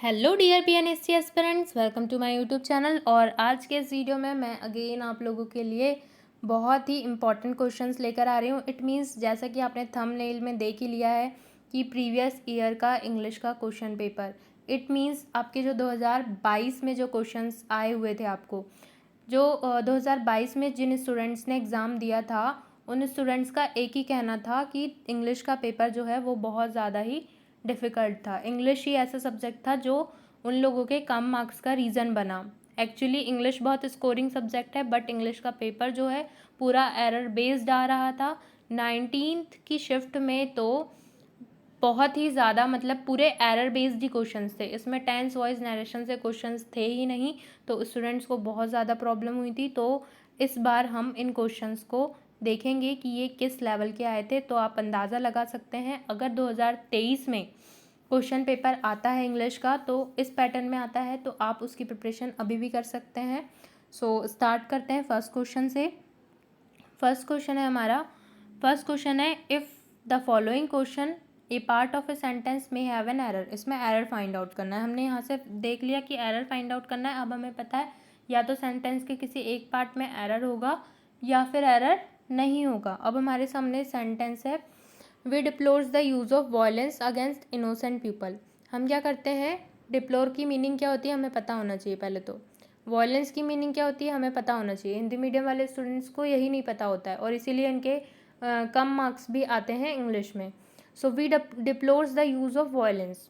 Hello dear PNSC aspirants, welcome to my YouTube channel. और आज के इस वीडियो में मैं अगेन आप लोगों के लिए बहुत ही इंपॉर्टेंट क्वेश्चंस लेकर आ रही हूँ। इट मीन्स जैसा कि आपने थंबनेल में देख ही लिया है कि प्रीवियस ईयर का इंग्लिश का क्वेश्चन पेपर, इट मीन्स आपके जो 2022 में जो क्वेश्चंस आए हुए थे, आपको जो 2022 में जिन स्टूडेंट्स ने एग्ज़ाम दिया था उन स्टूडेंट्स का एक ही कहना था कि इंग्लिश का पेपर जो है वो बहुत ज़्यादा ही डिफ़िकल्ट था। इंग्लिश ही ऐसा सब्जेक्ट था जो उन लोगों के कम मार्क्स का रीज़न बना। एक्चुअली इंग्लिश बहुत स्कोरिंग सब्जेक्ट है, बट इंग्लिश का पेपर जो है पूरा एरर बेस्ड आ रहा था। 19th की शिफ्ट में तो बहुत ही ज़्यादा, मतलब पूरे एरर बेस्ड ही क्वेश्चंस थे, इसमें टेंस वॉइस नरेशन से क्वेश्चंस थे ही नहीं, तो स्टूडेंट्स को बहुत ज़्यादा प्रॉब्लम हुई थी। तो इस बार हम इन क्वेश्चंस को देखेंगे कि ये किस लेवल के आए थे। तो आप अंदाज़ा लगा सकते हैं, अगर 2023 में क्वेश्चन पेपर आता है इंग्लिश का तो इस पैटर्न में आता है, तो आप उसकी प्रिपरेशन अभी भी कर सकते हैं। सो स्टार्ट करते हैं फर्स्ट क्वेश्चन से। फर्स्ट क्वेश्चन है हमारा, फर्स्ट क्वेश्चन है, if the following question a part of a sentence में हैव एन एरर। इसमें एरर फाइंड आउट करना है। हमने यहाँ से देख लिया कि एरर फाइंड आउट करना है। अब हमें पता है या तो सेंटेंस के किसी एक पार्ट में एरर होगा या फिर एरर नहीं होगा। अब हमारे सामने सेंटेंस है, we deplores the use of violence against innocent people. हम क्या करते हैं, डिप्लोर की मीनिंग क्या होती है हमें पता होना चाहिए पहले तो। वॉयलेंस की मीनिंग क्या होती है हमें पता होना चाहिए। हिंदी मीडियम वाले स्टूडेंट्स को यही नहीं पता होता है और इसीलिए इनके कम मार्क्स भी आते हैं इंग्लिश में। So we deplores the use of violence.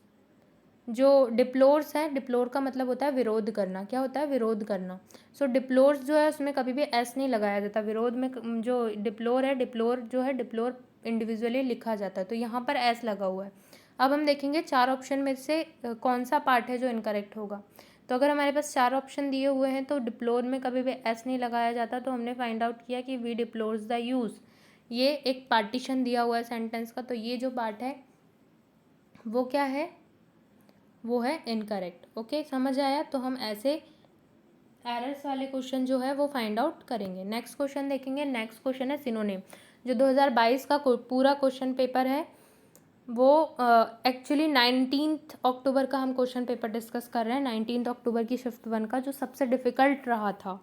जो डिप्लोर्स है, डिप्लोर का मतलब होता है विरोध करना। क्या होता है, विरोध करना। सो डिप्लोर्स जो है उसमें कभी भी एस नहीं लगाया जाता। विरोध में जो डिप्लोर है, डिप्लोर जो है, डिप्लोर इंडिविजुअली लिखा जाता है, तो यहाँ पर एस लगा हुआ है। अब हम देखेंगे चार ऑप्शन में से कौन सा पार्ट है जो इनकरेक्ट होगा। तो अगर हमारे पास चार ऑप्शन दिए हुए हैं तो डिप्लोर में कभी भी एस नहीं लगाया जाता, तो हमने फाइंड आउट किया कि वी डिप्लोर्स द यूज़। ये एक पार्टीशन दिया हुआ है सेंटेंस का, तो ये जो पार्ट है वो क्या है, वो है इनकरेक्ट। ओके, समझ आया। तो हम ऐसे एरर्स वाले क्वेश्चन जो है वो फाइंड आउट करेंगे। नेक्स्ट क्वेश्चन देखेंगे। नेक्स्ट क्वेश्चन है सिनोनिम। जो 2022 का पूरा क्वेश्चन पेपर है वो एक्चुअली 19 अक्टूबर का हम क्वेश्चन पेपर डिस्कस कर रहे हैं। 19 अक्टूबर की शिफ्ट 1 का जो सबसे डिफ़िकल्ट रहा था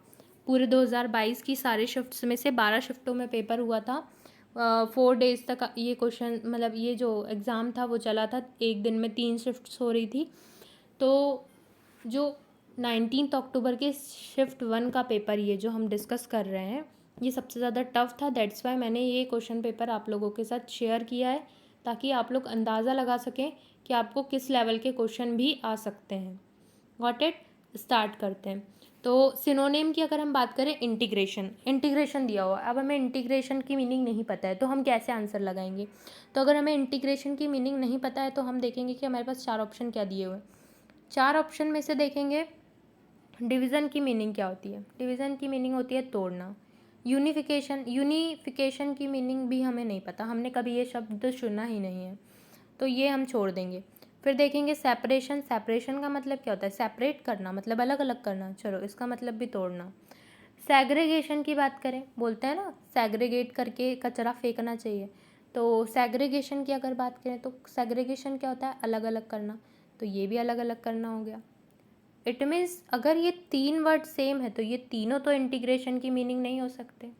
पूरे 2022 की सारी शिफ्ट्स में से। 12 शिफ्टों में पेपर हुआ था। 4 डेज़ तक ये क्वेश्चन, मतलब ये जो एग्ज़ाम था वो चला था। एक दिन में 3 शिफ्ट्स हो रही थी। तो जो 19 अक्टूबर के शिफ्ट 1 का पेपर, ये जो हम डिस्कस कर रहे हैं, ये सबसे ज़्यादा टफ था। दैट्स वाई मैंने ये क्वेश्चन पेपर आप लोगों के साथ शेयर किया है, ताकि आप लोग अंदाज़ा लगा सकें कि आपको किस लेवल के क्वेश्चन भी आ सकते हैं। Got it. स्टार्ट करते हैं। तो सिनोनिम की अगर हम बात करें, इंटीग्रेशन। इंटीग्रेशन दिया हुआ, अब हमें इंटीग्रेशन की मीनिंग नहीं पता है तो हम कैसे आंसर लगाएंगे। तो अगर हमें इंटीग्रेशन की मीनिंग नहीं पता है तो हम देखेंगे कि हमारे पास चार ऑप्शन क्या दिए हुए हैं। चार ऑप्शन में से देखेंगे, डिवीज़न की मीनिंग क्या होती है। डिवीज़न की मीनिंग होती है तोड़ना। यूनिफिकेशन की मीनिंग भी हमें नहीं पता, हमने कभी ये शब्द सुना ही नहीं है, तो ये हम छोड़ देंगे। फिर देखेंगे सेपरेशन। सेपरेशन का मतलब क्या होता है, सेपरेट करना, मतलब अलग अलग करना। चलो, इसका मतलब भी तोड़ना। सेग्रीगेशन की बात करें, बोलते हैं ना सेग्रीगेट करके कचरा फेंकना चाहिए, तो सेग्रीगेशन की अगर बात करें तो सेग्रीगेशन क्या होता है, अलग अलग करना, तो ये भी अलग अलग करना हो गया। इट मीन्स अगर ये तीन वर्ड सेम है तो ये तीनों तो इंटीग्रेशन की मीनिंग नहीं हो सकते।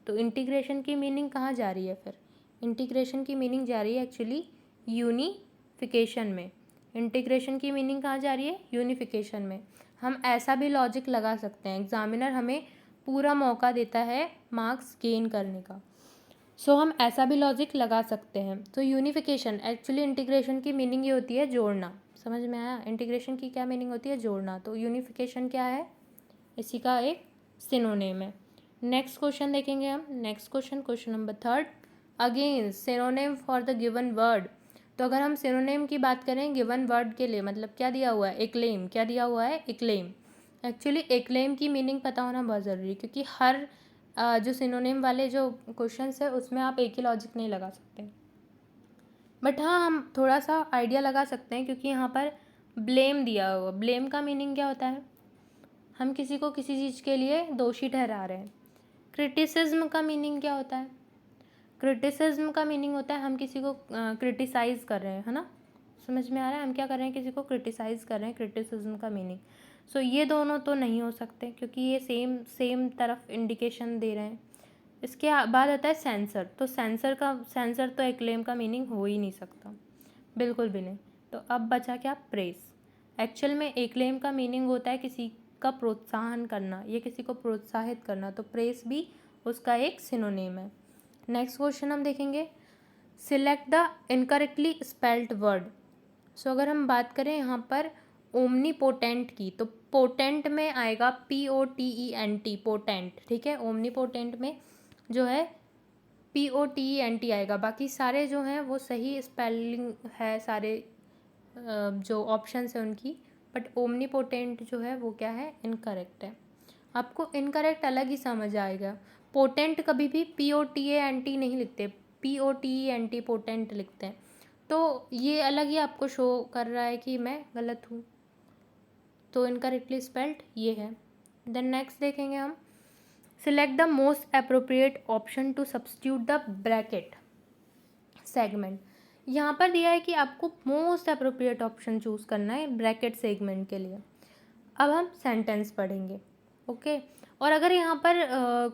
तो इंटीग्रेशन की मीनिंग कहाँ जा रही है फिर, इंटीग्रेशन की मीनिंग जा रही है एक्चुअली यूनिफिकेशन में। इंटीग्रेशन की मीनिंग कहाँ जा रही है, यूनिफिकेशन में। हम ऐसा भी लॉजिक लगा सकते हैं, एग्जामिनर हमें पूरा मौका देता है मार्क्स गेन करने का, सो हम ऐसा भी लॉजिक लगा सकते हैं। तो यूनिफिकेशन, एक्चुअली इंटीग्रेशन की मीनिंग ये होती है जोड़ना। समझ में आया, इंटीग्रेशन की क्या मीनिंग होती है, जोड़ना। तो यूनिफिकेशन क्या है, इसी का एक सिनोनिम है। नेक्स्ट क्वेश्चन देखेंगे हम। Next question, question number 3, again synonym for the given word. तो अगर हम सिनोनिम की बात करें गिवन वर्ड के लिए, मतलब क्या दिया हुआ है, एक्लेम। क्या दिया हुआ है, एक्लेम। एक्चुअली एक्लेम की मीनिंग पता होना बहुत ज़रूरी है, क्योंकि हर जो सिनोनिम वाले जो क्वेश्चंस है उसमें आप एक ही लॉजिक नहीं लगा सकते, बट हाँ हम थोड़ा सा आइडिया लगा सकते हैं, क्योंकि यहाँ पर ब्लेम दिया हुआ। ब्लेम का मीनिंग क्या होता है, हम किसी को किसी चीज़ के लिए दोषी ठहरा रहे हैं। क्रिटिसिज्म का मीनिंग क्या होता है, क्रिटिसिज्म का मीनिंग होता है हम किसी को क्रिटिसाइज़ कर रहे हैं, है ना। समझ में आ रहा है? हम क्या कर रहे हैं, किसी को क्रिटिसाइज़ कर रहे हैं, क्रिटिसिज्म का मीनिंग। सो ये दोनों तो नहीं हो सकते क्योंकि ये सेम सेम तरफ इंडिकेशन दे रहे हैं। इसके बाद आता है सेंसर। तो सेंसर तो एक्लेम का मीनिंग हो ही नहीं सकता, बिल्कुल भी नहीं। तो अब बचा क्या, प्रेस। एक्चुअल में एक्लेम का मीनिंग होता है किसी का प्रोत्साहन करना या किसी को प्रोत्साहित करना, तो प्रेस भी उसका एक सिनोनिम है। नेक्स्ट क्वेश्चन हम देखेंगे, select the incorrectly spelled word. So अगर हम बात करें यहाँ पर ओमनीपोटेंट की, तो पोटेंट में आएगा POTENT, पोटेंट, ठीक है। ओमनीपोटेंट में जो है POTENT आएगा, बाकी सारे जो हैं वो सही स्पेलिंग है, सारे जो ऑप्शंस हैं उनकी, बट ओमनीपोटेंट जो है वो क्या है, इनकरेक्ट है। आपको इनकरेक्ट अलग ही समझ आएगा। पोटेंट कभी भी POTANT नहीं लिखते, POTENT पोटेंट लिखते हैं। तो ये अलग ही आपको शो कर रहा है कि मैं गलत हूँ, तो इनकरेक्टली स्पेल्ड ये है। देन नेक्स्ट देखेंगे हम, select the most appropriate option to substitute the bracket segment. यहाँ पर दिया है कि आपको मोस्ट अप्रोप्रिएट ऑप्शन चूज़ करना है ब्रैकेट सेगमेंट के लिए। अब हम सेंटेंस पढ़ेंगे, ओके। और अगर यहाँ पर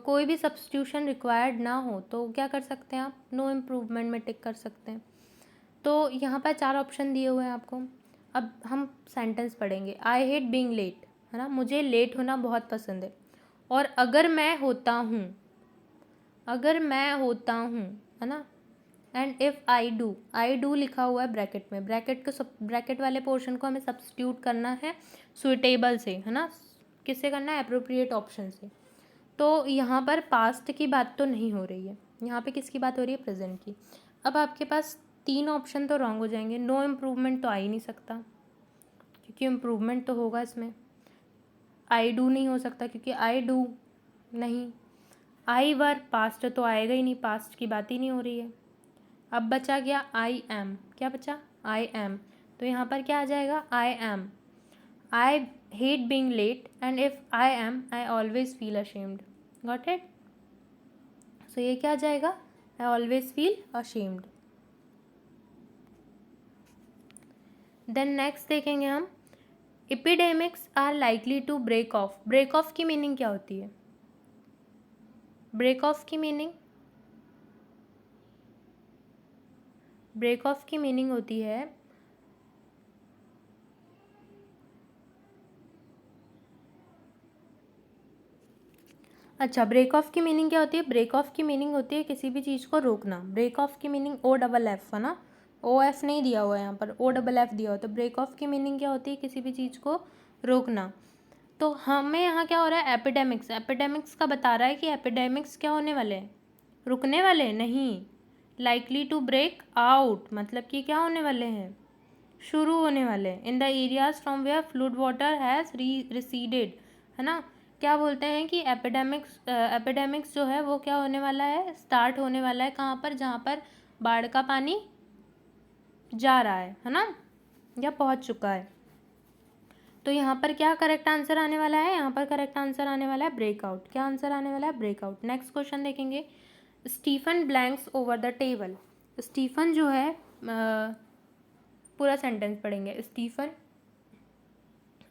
कोई भी सब्स्टिट्यूशन रिक्वायर्ड ना हो तो क्या कर सकते हैं आप, नो इम्प्रूवमेंट में टिक कर सकते हैं। तो यहाँ पर 4 ऑप्शन दिए हुए हैं आपको। अब हम सेंटेंस पढ़ेंगे, आई हेट बीइंग लेट, है ना, मुझे लेट होना बहुत पसंद है। और अगर मैं होता हूँ, है ना, एंड इफ़ आई डू लिखा हुआ है ब्रैकेट में, ब्रैकेट वाले पोर्शन को हमें सब्स्टिट्यूट करना है सुइटेबल से, है ना, किससे करना है, एप्रोप्रिएट ऑप्शन से। तो यहाँ पर पास्ट की बात तो नहीं हो रही है, यहाँ पे किसकी बात हो रही है, प्रेजेंट की। अब आपके पास 3 ऑप्शन तो रॉन्ग हो जाएंगे। नो इम्प्रूवमेंट तो आ ही नहीं सकता क्योंकि इम्प्रूवमेंट तो होगा इसमें। आई डू नहीं हो सकता क्योंकि आई डू नहीं। आई वर, पास्ट तो आएगा ही नहीं, पास्ट की बात ही नहीं हो रही है। अब बचा गया आई एम, क्या बचा, आई एम। तो यहाँ पर क्या आ जाएगा, I am, I hate being late, and if I am I always feel ashamed. Got it? So ये क्या आ जाएगा, I always feel ashamed. Then next देखेंगे हम, epidemics are likely to break off. Break off की meaning क्या होती है, ब्रेक ऑफ की मीनिंग होती है अच्छा, ब्रेक ऑफ की मीनिंग क्या होती है, ब्रेक ऑफ की मीनिंग होती है किसी भी चीज़ को रोकना। ब्रेक ऑफ की मीनिंग OFF है ना, OF नहीं दिया हुआ है यहाँ पर, OFF दिया हुआ। तो ब्रेक ऑफ की मीनिंग क्या होती है, किसी भी चीज़ को रोकना। तो हमें यहाँ क्या हो रहा है, एपिडेमिक्स का बता रहा है कि एपिडेमिक्स क्या होने वाले हैं, रुकने वाले नहीं। लाइकली टू ब्रेक आउट मतलब कि क्या होने वाले हैं, शुरू होने वाले हैं। In the areas from where flood water has receded, है ना। क्या बोलते हैं कि एपिडेमिक्स जो है वो क्या होने वाला है, स्टार्ट होने वाला है कहाँ पर, जहाँ पर बाढ़ का पानी जा रहा है ना, या पहुँच चुका है। तो यहाँ पर क्या करेक्ट आंसर आने वाला है, यहाँ पर करेक्ट आंसर आने वाला है ब्रेकआउट। क्या आंसर आने वाला है, ब्रेकआउट। नेक्स्ट क्वेश्चन देखेंगे, Stephen blanks over the table. Stephen जो है पूरा सेंटेंस पढ़ेंगे,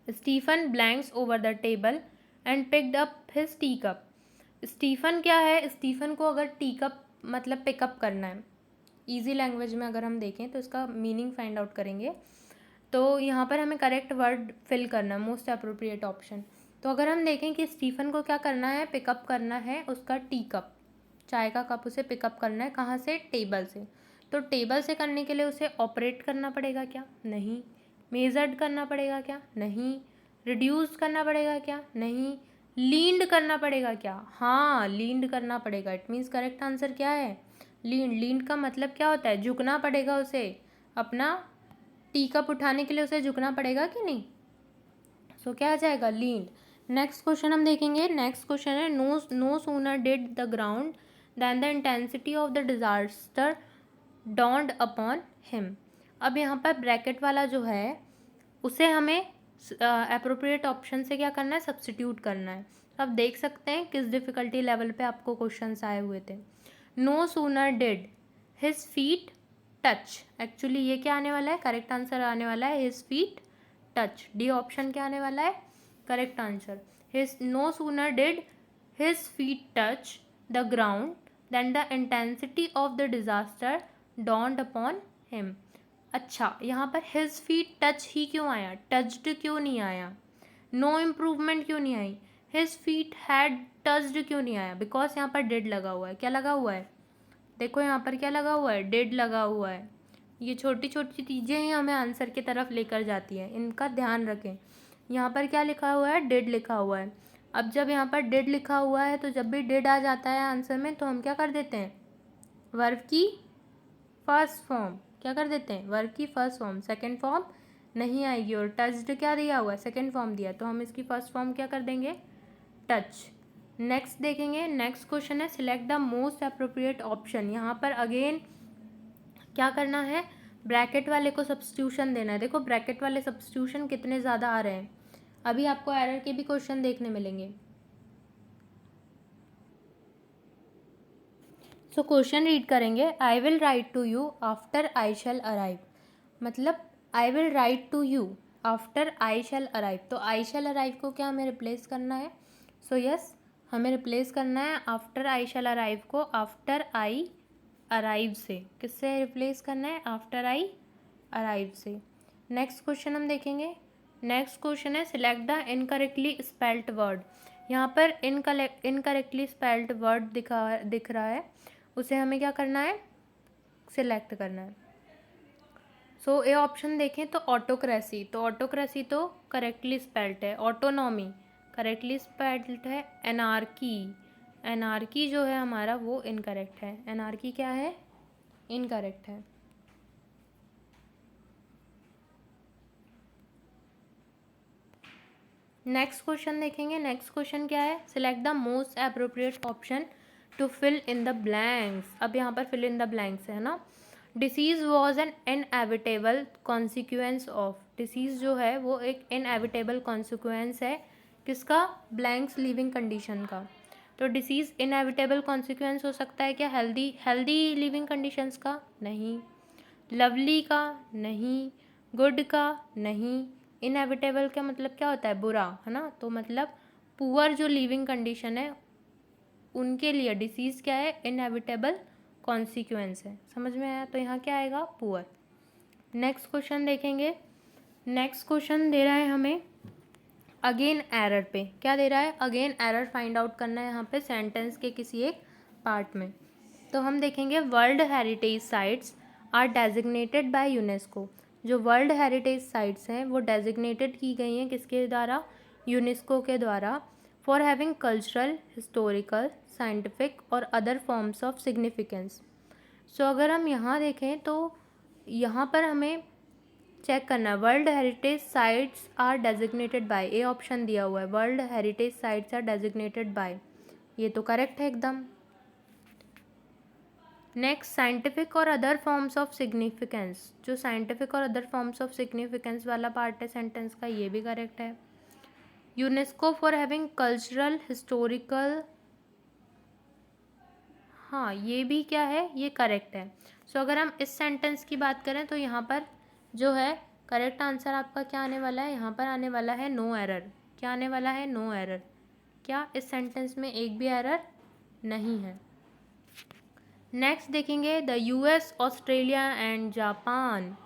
Stephen blanks over the table and picked up his tea cup. Stephen क्या है, स्टीफन को अगर टी कप मतलब पिकअप करना है, ईजी लैंग्वेज में अगर हम देखें तो इसका मीनिंग फाइंड आउट करेंगे। तो यहाँ पर हमें करेक्ट वर्ड फिल करना है, मोस्ट अप्रोप्रिएट ऑप्शन। तो अगर हम देखें कि स्टीफन को क्या करना है, पिकअप करना है उसका टी कप, चाय का कप उसे पिकअप करना है, कहाँ से, टेबल से। तो टेबल से करने के लिए उसे ऑपरेट करना पड़ेगा क्या, नहीं। मेजर्ड करना पड़ेगा क्या, नहीं। रिड्यूस करना पड़ेगा क्या, नहीं। लीन्ड करना पड़ेगा क्या, हाँ, लीन्ड करना पड़ेगा। इट मीन्स करेक्ट आंसर क्या है, लीन्ड का मतलब क्या होता है, झुकना पड़ेगा उसे, अपना टी कप उठाने के लिए उसे झुकना पड़ेगा कि नहीं। सो क्या आ जाएगा, लीन्ड। नेक्स्ट क्वेश्चन हम देखेंगे, नेक्स्ट क्वेश्चन है, no sooner did the ground then the intensity of the disaster dawned upon him. अब यहाँ पर ब्रैकेट वाला जो है उसे हमें अप्रोप्रिएट ऑप्शन से क्या करना है, सब्स्टिट्यूट करना है। अब देख सकते हैं किस डिफ़िकल्टी लेवल पे आपको क्वेश्चंस आए हुए थे। No sooner did his feet touch, actually ये क्या आने वाला है, करेक्ट आंसर आने वाला है his feet touch. D option क्या आने वाला है, correct answer. His no sooner did his feet touch the ground then the intensity of the disaster dawned upon him. अच्छा, यहाँ पर हिज फीट टच ही क्यों आया, टच्ड क्यों नहीं आया, नो इम्प्रूवमेंट क्यों नहीं आई, हिज फीट हैड टच्ड क्यों नहीं आया, बिकॉज यहाँ पर डिड लगा हुआ है। क्या लगा हुआ है, देखो यहाँ पर क्या लगा हुआ है, डिड लगा हुआ है। ये छोटी छोटी चीज़ें ही हमें आंसर की तरफ लेकर जाती हैं, इनका ध्यान रखें। यहाँ पर क्या लिखा हुआ है, डिड लिखा हुआ है। अब जब यहाँ पर डिड लिखा हुआ है तो जब भी डिड आ जाता है आंसर में तो हम क्या कर देते हैं, वर्ब की फर्स्ट फॉर्म क्या कर देते हैं, वर्ब की फर्स्ट फॉर्म, सेकंड फॉर्म नहीं आएगी। और टच्ड क्या दिया हुआ है, सेकंड फॉर्म दिया, तो हम इसकी फर्स्ट फॉर्म क्या कर देंगे, टच। नेक्स्ट देखेंगे, नेक्स्ट क्वेश्चन है select the most appropriate option. यहाँ पर अगेन क्या करना है, ब्रैकेट वाले को सब्स्टिट्यूशन देना है। देखो ब्रैकेट वाले सब्स्टिट्यूशन कितने ज़्यादा आ रहे हैं, अभी आपको एरर के भी क्वेश्चन देखने मिलेंगे। सो क्वेश्चन रीड करेंगे, I will write to you after I shall arrive, मतलब I will write to you after I shall arrive, तो आई शैल अराइव को क्या हमें रिप्लेस करना है, सो यस हमें रिप्लेस करना है आफ्टर आई शैल अराइव को आफ्टर आई अराइव से। किससे रिप्लेस करना है, आफ्टर आई अराइव से। नेक्स्ट क्वेश्चन हम देखेंगे, नेक्स्ट क्वेश्चन है select the incorrectly spelled word. यहाँ पर इनकरेक्टली स्पेल्ड वर्ड दिख रहा है, उसे हमें क्या करना है, सिलेक्ट करना है। सो ए ऑप्शन देखें तो ऑटोक्रेसी, तो ऑटोक्रेसी तो करेक्टली स्पेल्ड है। ऑटोनॉमी करेक्टली स्पेल्ड है। एनार्की, एनार्की जो है हमारा वो इनकरेक्ट है। एनार्की क्या है, इनकरेक्ट है। नेक्स्ट क्वेश्चन देखेंगे, नेक्स्ट क्वेश्चन क्या है, select the most appropriate option to fill in the blanks. अब यहाँ पर फिल इन द ब्लैंक्स है ना। Disease was an inevitable consequence of, disease जो है वो एक इनएविटेबल कॉन्सिक्वेंस है किसका, ब्लैंक्स लिविंग कंडीशन का। तो डिसीज़ इनएविटेबल कॉन्सिक्वेंस हो सकता है क्या, हेल्दी लिविंग कंडीशंस का, नहीं। लवली का, नहीं। गुड का, नहीं। इनएविटेबल का मतलब क्या होता है, बुरा, है ना, तो मतलब पुअर जो लिविंग कंडीशन है उनके लिए डिसीज़ क्या है, इनएविटेबल कॉन्सिक्वेंस है। समझ में आया, तो यहाँ क्या आएगा, पुअर। नेक्स्ट क्वेश्चन देखेंगे, नेक्स्ट क्वेश्चन दे रहा है हमें अगेन एरर पे, क्या दे रहा है, अगेन एरर फाइंड आउट करना है यहाँ पे सेंटेंस के किसी एक पार्ट में। तो हम देखेंगे world heritage sites are designated by UNESCO. जो वर्ल्ड हेरिटेज साइट्स हैं वो डेजिग्नेटेड की गई हैं किसके द्वारा, यूनेस्को के द्वारा, for having cultural, historical, scientific और अदर फॉर्म्स ऑफ सिग्निफिकेंस। सो अगर हम यहाँ देखें तो यहाँ पर हमें चेक करना है, world heritage sites are designated by, A option दिया हुआ है, world heritage sites are designated by, ये तो करेक्ट है एकदम। नेक्स्ट साइंटिफिक और अदर फॉर्म्स ऑफ सिग्निफिकेंस, जो साइंटिफिक और अदर फॉर्म्स ऑफ सिग्निफिकेंस वाला पार्ट है सेंटेंस का, ये भी करेक्ट है। UNESCO for having cultural, historical, हाँ ये भी क्या है, ये करेक्ट है। सो अगर हम इस सेंटेंस की बात करें तो यहाँ पर जो है करेक्ट आंसर आपका क्या आने वाला है, यहाँ पर आने वाला है नो एरर। क्या आने वाला है, नो एरर। क्या इस सेंटेंस में एक भी एरर नहीं है। नेक्स्ट देखेंगे the US, Australia and Japan,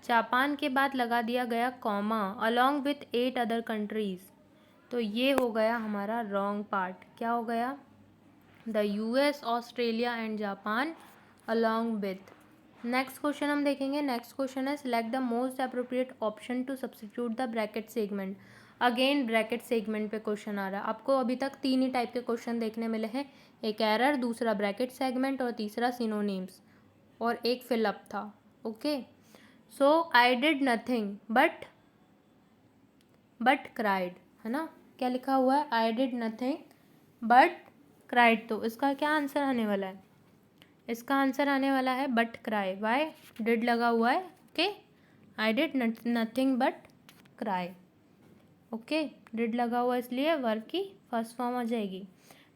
Japan के बाद लगा दिया गया comma, along with 8 other countries, तो ये हो गया हमारा रॉन्ग पार्ट। क्या हो गया, the US, Australia and Japan along with. Next question हम देखेंगे, नेक्स्ट क्वेश्चन है select the most appropriate option to substitute the bracket segment. Again bracket segment पे क्वेश्चन आ रहा है। आपको अभी तक 3 ही टाइप के क्वेश्चन देखने मिले हैं, एक एरर, दूसरा ब्रैकेट सेगमेंट और तीसरा सिनोनिम्स और एक फिलअप था। Okay, so I did nothing but cried, है ना, क्या लिखा हुआ है, I did nothing but cried, तो इसका क्या आंसर आने वाला है, इसका आंसर आने वाला है बट क्राई। वाई, डिड लगा हुआ है, okay, I did nothing but cry, okay, did लगा हुआ इसलिए वर्ब की फर्स्ट फॉर्म आ जाएगी।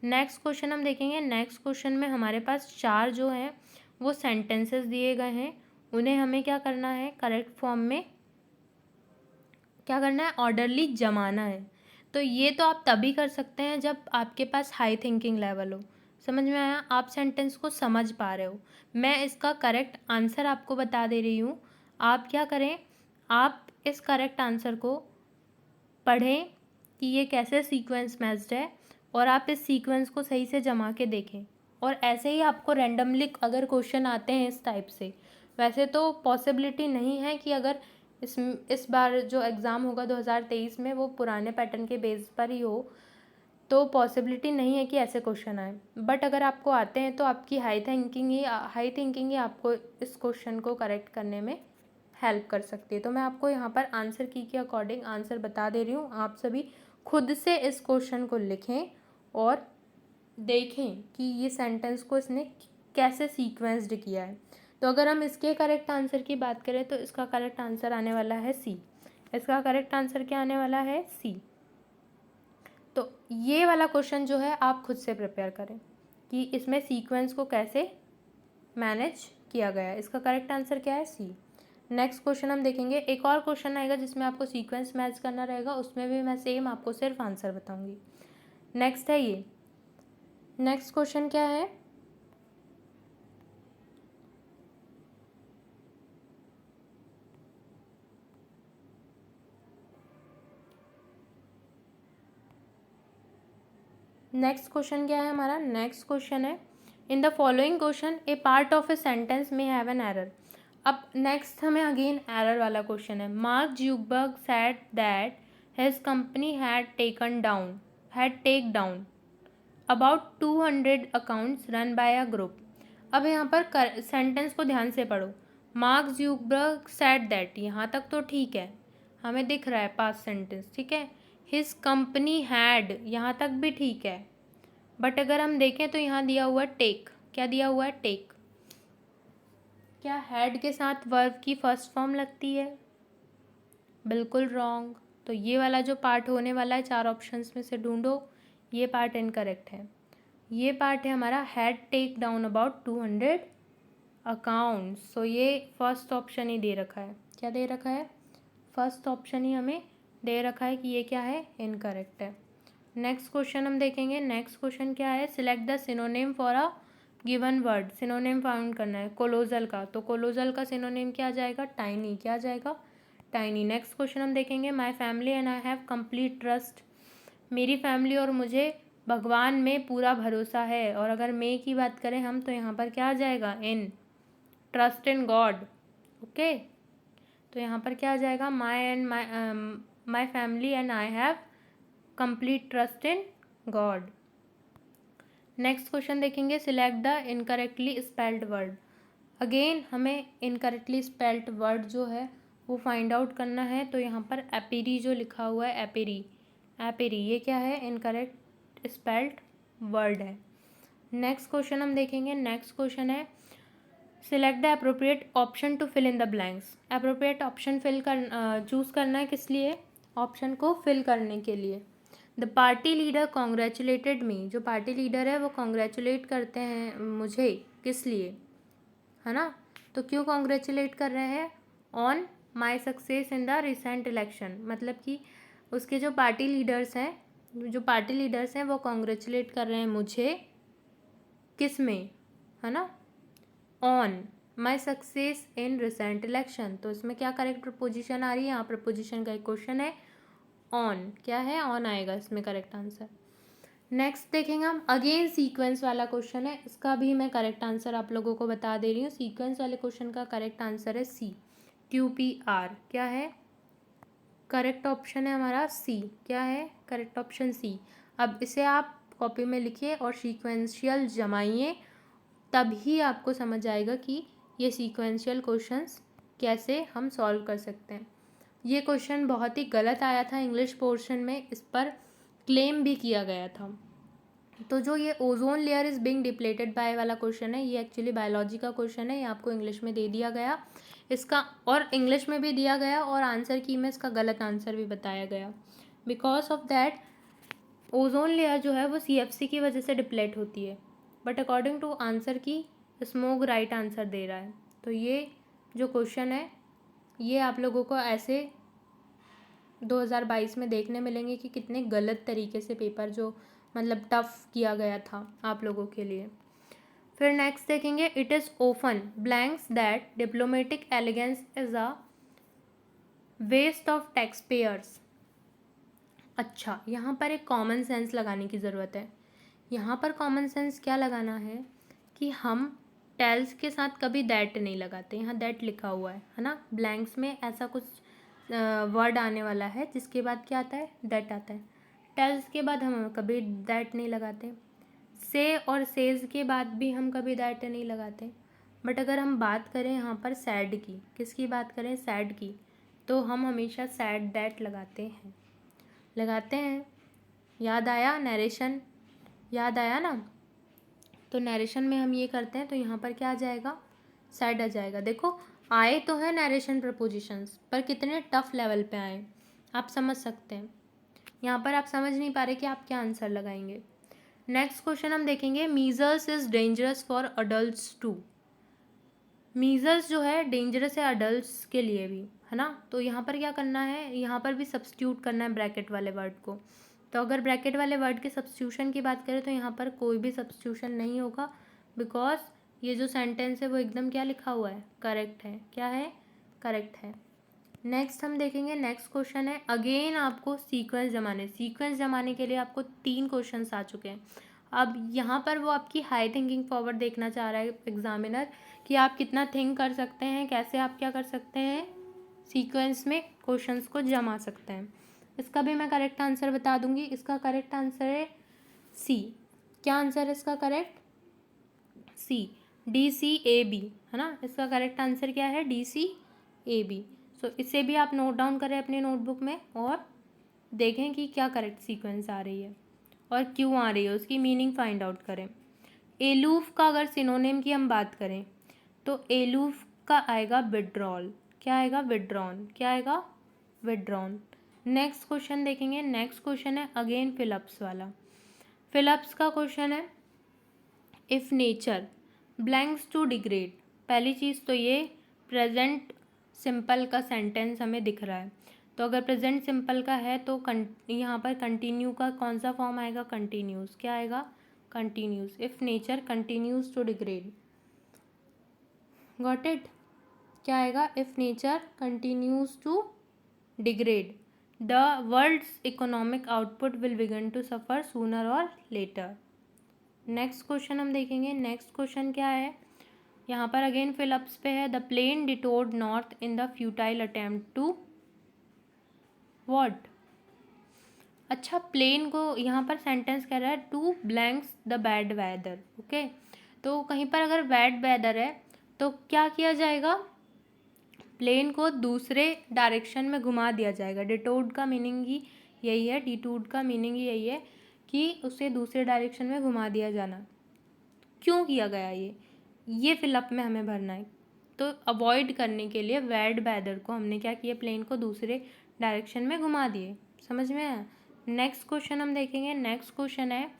नेक्स्ट क्वेश्चन हम देखेंगे, नेक्स्ट क्वेश्चन में हमारे पास 4 जो हैं वो सेंटेंसेस दिए गए हैं उन्हें हमें क्या करना है, करेक्ट फॉर्म में क्या करना है, ऑर्डरली जमाना है। तो ये तो आप तभी कर सकते हैं जब आपके पास हाई थिंकिंग लेवल हो। समझ में आया, आप सेंटेंस को समझ पा रहे हो। मैं इसका करेक्ट आंसर आपको बता दे रही हूँ। आप क्या करें, आप इस करेक्ट आंसर को पढ़ें कि ये कैसे सीक्वेंस मैच्ड है, और आप इस सीक्वेंस को सही से जमा के देखें। और ऐसे ही आपको रैंडमली अगर क्वेश्चन आते हैं इस टाइप से, वैसे तो पॉसिबिलिटी नहीं है कि अगर इस बार जो एग्ज़ाम होगा 2023 में वो पुराने पैटर्न के बेस पर ही हो, तो पॉसिबिलिटी नहीं है कि ऐसे क्वेश्चन आए। बट अगर आपको आते हैं तो आपकी हाई थिंकिंग ही आपको इस क्वेश्चन को करेक्ट करने में हेल्प कर सकती है। तो मैं आपको यहाँ पर आंसर की के अकॉर्डिंग आंसर बता दे रही हूँ। आप सभी खुद से इस क्वेश्चन को लिखें और देखें कि ये सेंटेंस को इसने कैसे सीक्वेंस्ड किया है। तो अगर हम इसके करेक्ट आंसर की बात करें तो इसका करेक्ट आंसर आने वाला है सी। इसका करेक्ट आंसर क्या आने वाला है, सी। तो ये वाला क्वेश्चन जो है आप खुद से प्रिपेयर करें कि इसमें सीक्वेंस को कैसे मैनेज किया गया है। इसका करेक्ट आंसर क्या है, सी। नेक्स्ट क्वेश्चन हम देखेंगे। एक और क्वेश्चन आएगा जिसमें आपको सीक्वेंस मैच करना रहेगा, उसमें भी मैं सेम आपको सिर्फ आंसर बताऊंगी। नेक्स्ट है ये, नेक्स्ट क्वेश्चन क्या है, नेक्स्ट क्वेश्चन क्या है हमारा, नेक्स्ट क्वेश्चन है in the following question a part of a sentence में हैव एन एरर। अब नेक्स्ट हमें अगेन एरर वाला क्वेश्चन है। Mark Zuckerberg said that his company had take down about 200 accounts run by a group. अब यहाँ पर sentence को ध्यान से पढ़ो। मार्क ज़ुकरबर्ग सेड दैट, यहाँ तक तो ठीक है, हमें दिख रहा है पास्ट सेंटेंस, ठीक है। हिज कंपनी हैड, यहाँ तक भी ठीक है। बट अगर हम देखें तो यहाँ दिया हुआ टेक, क्या दिया हुआ है, टेक। क्या हैड के साथ वर्ब की फर्स्ट फॉर्म लगती है, बिल्कुल रॉन्ग। तो ये वाला जो पार्ट होने वाला है, चार ऑप्शंस में से ढूंढो, ये पार्ट इनकरेक्ट है। ये पार्ट है हमारा had take down about 200 accounts. So ये फर्स्ट ऑप्शन ही दे रखा है, क्या दे रखा है, फर्स्ट ऑप्शन ही हमें दे रखा है कि ये क्या है, इनकरेक्ट है। नेक्स्ट क्वेश्चन हम देखेंगे। नेक्स्ट क्वेश्चन क्या है, select the synonym for a given word. Synonym found करना है कोलोजल का, तो कोलोजल का सिनोनिम क्या आ जाएगा, टाइनी। क्या आ जाएगा, टाइनी। नेक्स्ट क्वेश्चन हम देखेंगे। माई family and I have complete trust. मेरी फैमिली और मुझे भगवान में पूरा भरोसा है। और अगर मे की बात करें हम, तो यहाँ पर क्या आ जाएगा, in, trust in God. Okay, तो यहाँ पर क्या आ जाएगा, my family and I have complete trust in God. Next question देखेंगे। Select the incorrectly spelled word. Again हमें इनकरेक्टली स्पेल्ड वर्ड जो है वो फाइंड आउट करना है। तो यहाँ पर एपिरी जो लिखा हुआ है, एपिरी, एपिरी, ये क्या है, इनकरेक्ट स्पेल्ड वर्ड है। नेक्स्ट क्वेश्चन हम देखेंगे। नेक्स्ट क्वेश्चन है select the appropriate option to fill in the blanks. Appropriate option choose करना है, किस लिए, ऑप्शन को फिल करने के लिए। द पार्टी लीडर कॉन्ग्रेचुलेटेड मी। जो पार्टी लीडर है वो कॉन्ग्रेचुलेट करते हैं मुझे, किस लिए, है ना। तो क्यों कॉन्ग्रेचुलेट कर रहे हैं, on my success in the recent election. मतलब कि उसके जो पार्टी लीडर्स हैं वो कॉन्ग्रेचुलेट कर रहे हैं मुझे, किस में, है ना, on my success in recent election. तो इसमें क्या करेक्ट प्रपोजिशन आ रही है, यहाँ प्रपोजिशन का एक क्वेश्चन है, ऑन, क्या है, ऑन आएगा इसमें करेक्ट आंसर। नेक्स्ट देखेंगे हम। अगेन सीक्वेंस वाला क्वेश्चन है, इसका भी मैं करेक्ट आंसर आप लोगों को बता दे रही हूँ। सीक्वेंस वाले क्वेश्चन का करेक्ट आंसर है सी, QPR। क्या है, करेक्ट ऑप्शन है हमारा सी। क्या है, करेक्ट ऑप्शन सी। अब इसे आप कॉपी में लिखिए और सीक्वेंशियल जमाइए, तभी आपको समझ आएगा कि ये सीक्वेंशियल क्वेश्चंस कैसे हम सॉल्व कर सकते हैं। ये क्वेश्चन बहुत ही गलत आया था इंग्लिश पोर्शन में, इस पर क्लेम भी किया गया था। तो जो ये ozone layer is being depleted by वाला क्वेश्चन है, ये एक्चुअली बायोलॉजी का क्वेश्चन है, ये आपको इंग्लिश में दे दिया गया इसका, और इंग्लिश में भी दिया गया और आंसर की में इसका गलत आंसर भी बताया गया। Because of that ozone layer जो है वो CFC की वजह से डिप्लेट होती है, बट अकॉर्डिंग टू आंसर की स्मोक राइट आंसर दे रहा है। तो ये जो क्वेश्चन है ये आप लोगों को ऐसे 2022 में देखने मिलेंगे कि कितने गलत तरीके से पेपर जो मतलब टफ किया गया था आप लोगों के लिए। फिर नेक्स्ट देखेंगे, it is often blanks that diplomatic elegance is a waste of tax payers. अच्छा, यहाँ पर एक कॉमन सेंस लगाने की ज़रूरत है। यहाँ पर कॉमन सेंस क्या लगाना है कि हम टेल्स के साथ कभी दैट नहीं लगाते। यहाँ दैट लिखा हुआ है ना, ब्लैंक्स में ऐसा कुछ वर्ड आने वाला है जिसके बाद क्या आता है, दैट आता है। टेल्स के बाद हम कभी दैट नहीं लगाते। से और सेज के बाद भी हम कभी दैट नहीं लगाते। बट अगर हम बात करें यहाँ पर सैड की, किसकी बात करें, सैड की, तो हम हमेशा सैड दैट लगाते हैं। याद आया नरेशन, याद आया ना, तो नरेशन में हम ये करते हैं तो यहाँ पर क्या आ जाएगा, सैड आ जाएगा। देखो आए तो है नरेशन प्रपोजिशंस, पर कितने टफ लेवल पे आए आप समझ सकते हैं। यहाँ पर आप समझ नहीं पा रहे कि आप क्या आंसर लगाएंगे। नेक्स्ट क्वेश्चन हम देखेंगे, measles is dangerous for adults too. Measles जो है डेंजरस है अडल्ट्स के लिए भी, है ना। तो यहाँ पर क्या करना है, यहाँ पर भी सब्स्टिट्यूट करना है ब्रैकेट वाले वर्ड को। तो अगर ब्रैकेट वाले वर्ड के सब्स्टिट्यूशन की बात करें तो यहाँ पर कोई भी सब्स्टिट्यूशन नहीं होगा, बिकॉज ये जो सेंटेंस है वो एकदम क्या लिखा हुआ है, करेक्ट है। क्या है, करेक्ट है। नेक्स्ट हम देखेंगे, नेक्स्ट क्वेश्चन है, अगेन आपको सीक्वेंस जमाने के लिए आपको 3 क्वेश्चंस आ चुके हैं। अब यहाँ पर वो आपकी हाई थिंकिंग पावर देखना चाह रहा है एग्जामिनर कि आप कितना थिंक कर सकते हैं, कैसे आप क्या कर सकते हैं, सीक्वेंस में क्वेश्चंस को जमा सकते हैं। इसका भी मैं करेक्ट आंसर बता दूंगी। इसका करेक्ट आंसर है सी। क्या आंसर है इसका करेक्ट, सी, DCAB, है ना। इसका करेक्ट आंसर क्या है, DCAB। सो इसे भी आप नोट डाउन करें अपने नोटबुक में और देखें कि क्या करेक्ट सीक्वेंस आ रही है और क्यों आ रही है, उसकी मीनिंग फाइंड आउट करें। एलूफ का अगर सिनोनिम की हम बात करें तो एलूफ का आएगा विड्रॉल। क्या आएगा, विड्रॉन। क्या आएगा, विड्रॉन। नेक्स्ट क्वेश्चन देखेंगे, नेक्स्ट क्वेश्चन है अगेन फिलअप्स वाला। फिलअप्स का क्वेश्चन है, if nature blanks to degrade. पहली चीज़ तो ये प्रेजेंट सिंपल का सेंटेंस हमें दिख रहा है, तो अगर प्रेजेंट सिंपल का है तो यहाँ पर कंटिन्यू का कौन सा फॉर्म आएगा, कंटिन्यूस। क्या आएगा, continuous. If nature continues to degrade, got it. क्या आएगा, if nature continues to degrade the world's economic output will begin to suffer sooner और लेटर। नेक्स्ट क्वेश्चन हम देखेंगे, नेक्स्ट क्वेश्चन क्या है, यहाँ पर अगेन फिलअप्स पे है, the plane detoured north in the futile attempt to what. अच्छा, प्लेन को यहाँ पर सेंटेंस कह रहा है to blanks the bad weather. Okay, तो कहीं पर अगर बैड वेदर है तो क्या किया जाएगा, प्लेन को दूसरे डायरेक्शन में घुमा दिया जाएगा। डिटोर्ड का मीनिंग ही यही है, डिटूड का मीनिंग ही यही है कि उसे दूसरे डायरेक्शन में घुमा दिया जाना। क्यों किया गया ये फिलअप में हमें भरना है। तो अवॉइड करने के लिए बैड वेदर को हमने क्या किया, प्लेन को दूसरे डायरेक्शन में घुमा दिए। समझ में आया। नेक्स्ट क्वेश्चन हम देखेंगे, नेक्स्ट क्वेश्चन है,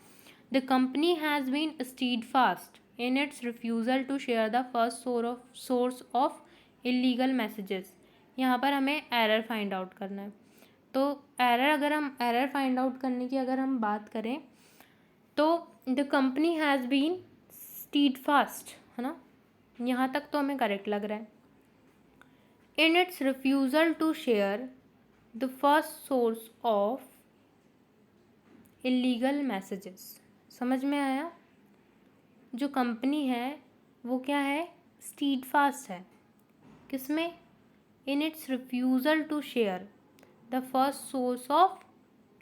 the company has been steadfast in its refusal to share the first source of illegal messages. यहाँ पर हमें एरर फाइंड आउट करना है। तो एरर फाइंड आउट करने की अगर हम बात करें तो द कंपनी हैज़ बीन स्टीडफास्ट, है ना, यहाँ तक तो हमें करेक्ट लग रहा है। In its refusal to share the first source of illegal messages. समझ में आया। जो कंपनी है वो क्या है, स्टीडफास्ट है। किसमें, in its refusal to share the first source of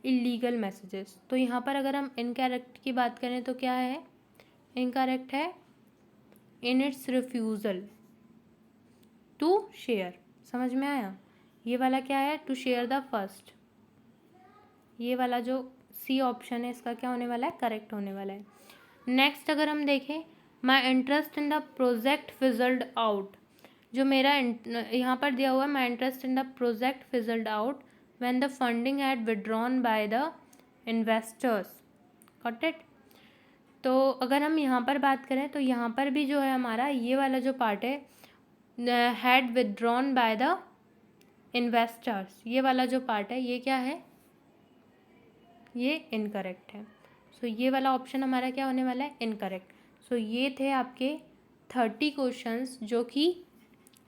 illegal messages. तो यहाँ पर अगर हम इनकरेक्ट की बात करें तो क्या है, इनकरेक्ट है, in its refusal to share. समझ में आया। ये वाला क्या है, टू शेयर द फर्स्ट। ये वाला जो सी ऑप्शन है इसका क्या होने वाला है, करेक्ट होने वाला है। नेक्स्ट अगर हम देखें, my interest in the project fizzled out. जो मेरा यहाँ पर दिया हुआ है, my interest in the project fizzled out when the funding had withdrawn by the investors. Got it. तो अगर हम यहाँ पर बात करें तो यहाँ पर भी जो है हमारा ये वाला जो पार्ट है had withdrawn by the investors, ये वाला जो पार्ट है ये क्या है, ये इनकरेक्ट है। सो ये वाला ऑप्शन हमारा क्या होने वाला है, इनकरेक्ट। सो ये थे आपके 30 क्वेश्चंस जो कि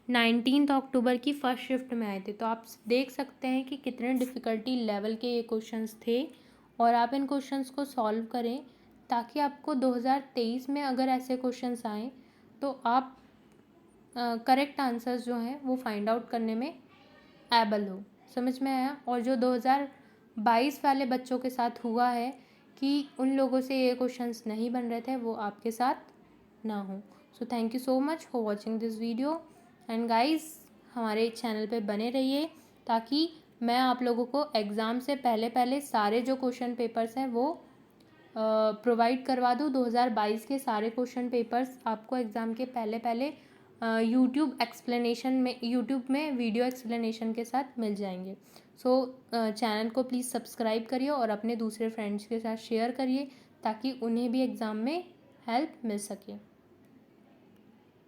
19 अक्टूबर की फर्स्ट शिफ्ट में आए थे। तो आप देख सकते हैं कि कितने डिफ़िकल्टी लेवल के ये क्वेश्चंस थे और आप इन क्वेश्चंस को सॉल्व करें ताकि आपको 2023 में अगर ऐसे क्वेश्चंस आएँ तो आप करेक्ट आंसर्स जो हैं वो फाइंड आउट करने में एबल हो। समझ में आया। और जो 2022 वाले बच्चों के साथ हुआ है कि उन लोगों से ये क्वेश्चंस नहीं बन रहे थे, वो आपके साथ ना हो। So thank you so much for watching this video and guys, हमारे चैनल पे बने रहिए ताकि मैं आप लोगों को एग्ज़ाम से पहले पहले सारे जो क्वेश्चन पेपर्स हैं वो प्रोवाइड करवा दूँ। 2022 के सारे क्वेश्चन पेपर्स आपको एग्ज़ाम के पहले पहले यूट्यूब एक्सप्लेनेशन में, यूट्यूब में वीडियो एक्सप्लेनेशन के साथ मिल जाएंगे। सो चैनल को प्लीज़ सब्सक्राइब करिए और अपने दूसरे फ्रेंड्स के साथ शेयर करिए ताकि उन्हें भी एग्ज़ाम में हेल्प मिल सके।